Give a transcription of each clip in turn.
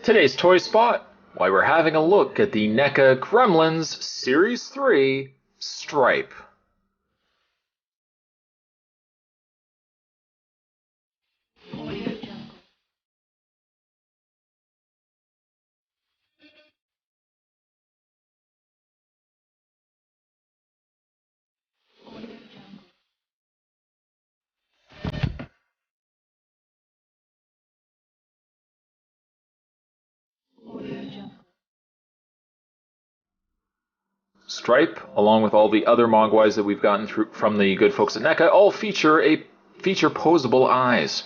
Today's Toy Spot, why we're having a look at the Neca Gremlins Series 3 Stripe. Stripe, along with all the other Mogwais that we've gotten through from the good folks at NECA, all feature posable eyes.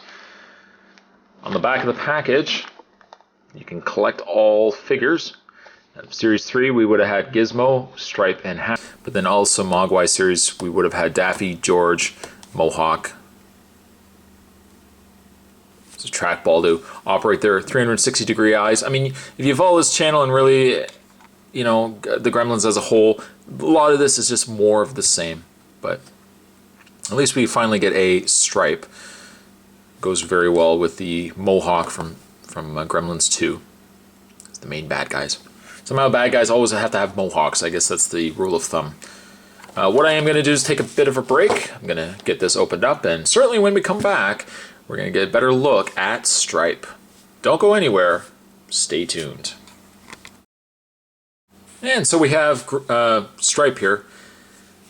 On the back of the package, you can collect all figures. Series 3, we would have had Gizmo, Stripe, and Hat. But then also Mogwai series, we would have had Daffy, George, Mohawk. It's a trackball to operate their 360-degree eyes. I mean, if you follow this channel and really, you know, the Gremlins as a whole, a lot of this is just more of the same. But at least we finally get a Stripe. Goes very well with the Mohawk from Gremlins 2. It's the main bad guys. Somehow bad guys always have to have Mohawks. I guess that's the rule of thumb. What I am going to do is take a bit of a break. I'm going to get this opened up, and certainly when we come back, we're going to get a better look at Stripe. Don't go anywhere. Stay tuned. And so we have Stripe here.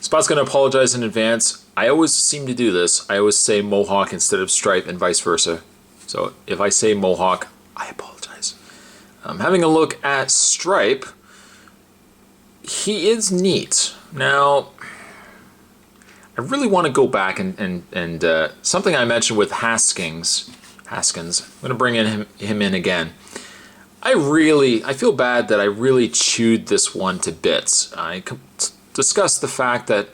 Spot's going to apologize in advance. I always seem to do this. I always say Mohawk instead of Stripe and vice versa. So if I say Mohawk, I apologize. Having a look at Stripe, he is neat. Now, I really want to go back and something I mentioned with Haskins. I'm going to bring him in again. I feel bad that I really chewed this one to bits. I discussed the fact that,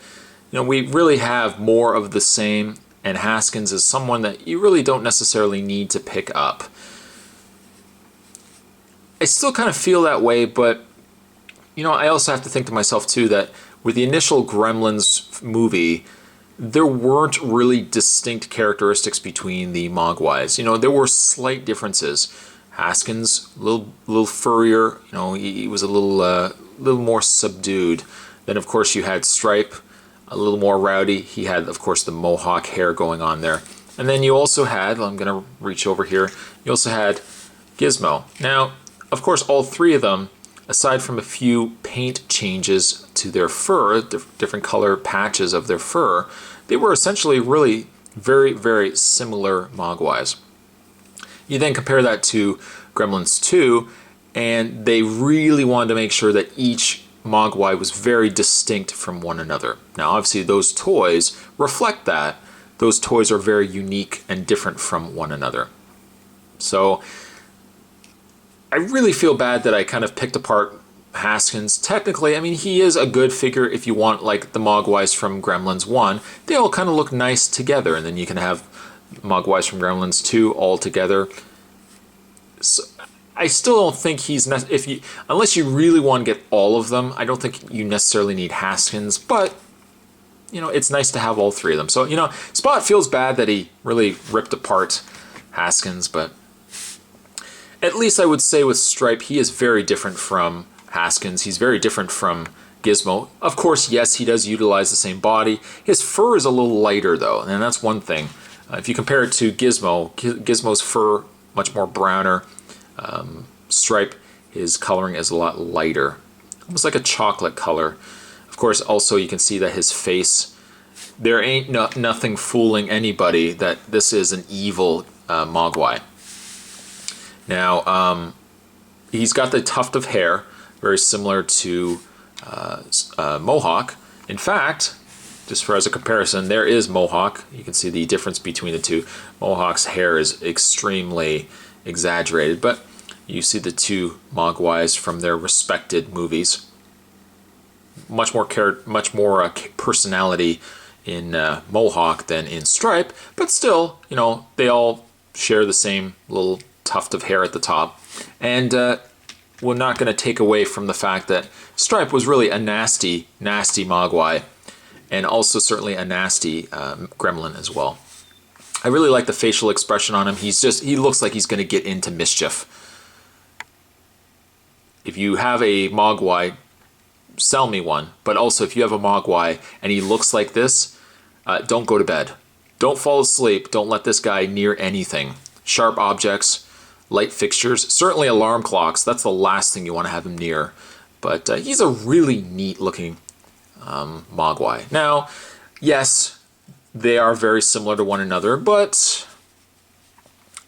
you know, we really have more of the same, and Haskins is someone that you really don't necessarily need to pick up. I still kind of feel that way, but, you know, I also have to think to myself too that with the initial Gremlins movie, there weren't really distinct characteristics between the Mogwais. You know, there were slight differences. Haskins, a little furrier, you know, he was a little more subdued. Then, of course, you had Stripe, a little more rowdy. He had, of course, the Mohawk hair going on there. And then you also had, I'm going to reach over here, you also had Gizmo. Now, of course, all three of them, aside from a few paint changes to their fur, different color patches of their fur, they were essentially really very, very similar Mogwais. You then compare that to Gremlins 2, and they really wanted to make sure that each Mogwai was very distinct from one another. Now, obviously, those toys reflect that. Those toys are very unique and different from one another. So, I really feel bad that I kind of picked apart Haskins. Technically, I mean, he is a good figure if you want, like, the Mogwais from Gremlins 1. They all kind of look nice together, and then you can have Mogwais from Gremlins 2 all together. So, I still don't think he's unless you really want to get all of them. I don't think you necessarily need Haskins, but you know, it's nice to have all three of them. So, you know, Spot feels bad that he really ripped apart Haskins, but at least I would say with Stripe, he is very different from Haskins. He's very different from Gizmo. Of course, yes, he does utilize the same body. His fur is a little lighter, though, and that's one thing. If you compare it to Gizmo, Gizmo's fur much more browner. Stripe, his coloring is a lot lighter, almost like a chocolate color. Of course, also you can see that his face, there ain't nothing fooling anybody that this is an evil Mogwai. Now, he's got the tuft of hair, very similar to Mohawk. In fact, just for as a comparison, there is Mohawk. You can see the difference between the two. Mohawk's hair is extremely exaggerated, but you see the two Mogwais from their respected movies. Much more personality in Mohawk than in Stripe, but still, you know, they all share the same little tuft of hair at the top. And we're not going to take away from the fact that Stripe was really a nasty, nasty Mogwai, and also certainly a nasty gremlin as well. I really like the facial expression on him. He looks like he's going to get into mischief. if you have a Mogwai, sell me one. But also, if you have a Mogwai and he looks like this, don't go to bed. Don't fall asleep. Don't let this guy near anything. Sharp objects, light fixtures, certainly alarm clocks. That's the last thing you want to have him near. But he's a really neat looking Mogwai. Now, yes, they are very similar to one another, but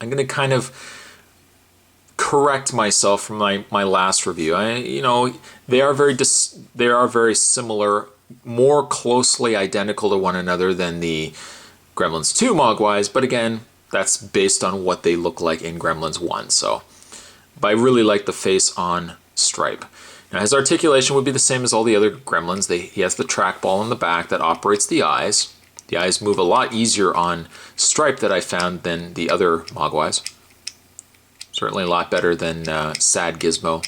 I'm going to kind of correct myself from my last review. They are very similar, more closely identical to one another than the Gremlins 2 Mogwais, but again, that's based on what they look like in Gremlins 1. So, but I really like the face on Stripe. Now, his articulation would be the same as all the other Gremlins. He has the trackball in the back that operates the eyes. The eyes move a lot easier on Stripe that I found than the other Mogwais. Certainly a lot better than Sad Gizmo.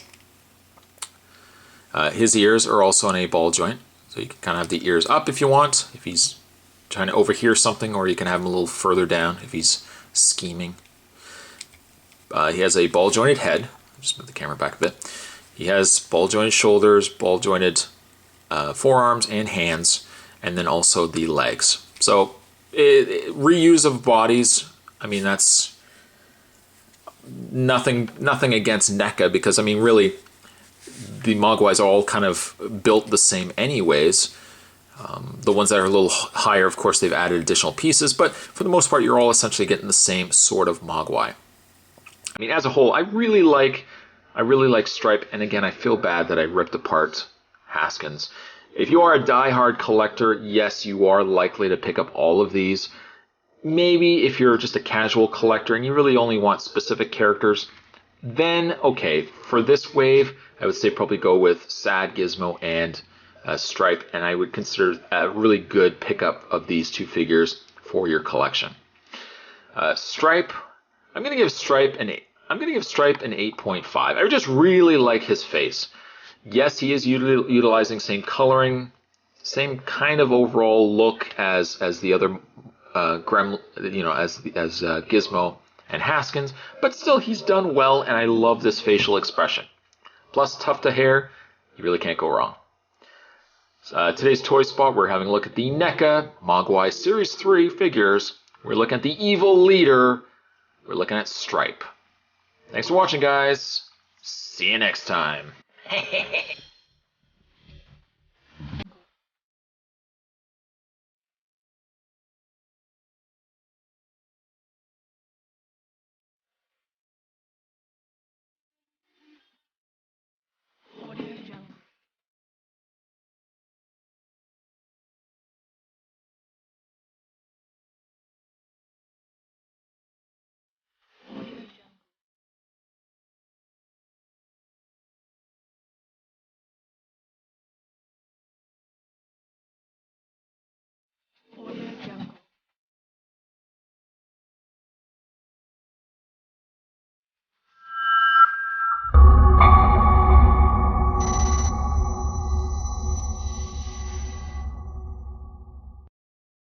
His ears are also on a ball joint, so you can kind of have the ears up if you want, if he's trying to overhear something, or you can have him a little further down if he's scheming. He has a ball jointed head. Just move the camera back a bit. He has ball jointed shoulders, ball jointed forearms and hands, and then also the legs. So reuse of bodies. I mean, that's nothing against NECA, because I mean, really, the Mogwais are all kind of built the same anyways. The ones that are a little higher, of course, they've added additional pieces, but for the most part, you're all essentially getting the same sort of Mogwai. I mean, as a whole, I really like Stripe, and again, I feel bad that I ripped apart Haskins. If you are a die-hard collector, yes, you are likely to pick up all of these. Maybe if you're just a casual collector and you really only want specific characters, then okay, for this wave, I would say probably go with Sad Gizmo and Stripe, and I would consider a really good pickup of these two figures for your collection. Stripe, I'm going to give Stripe an 8.5. I just really like his face. Yes, he is utilizing same coloring, same kind of overall look as the other Gremlin, as Gizmo and Haskins, but still he's done well, and I love this facial expression. Plus Tufta hair, you really can't go wrong. Today's Toy Spot, we're having a look at the NECA Mogwai Series 3 figures. We're looking at the evil leader. We're looking at Stripe. Thanks for watching, guys. See you next time.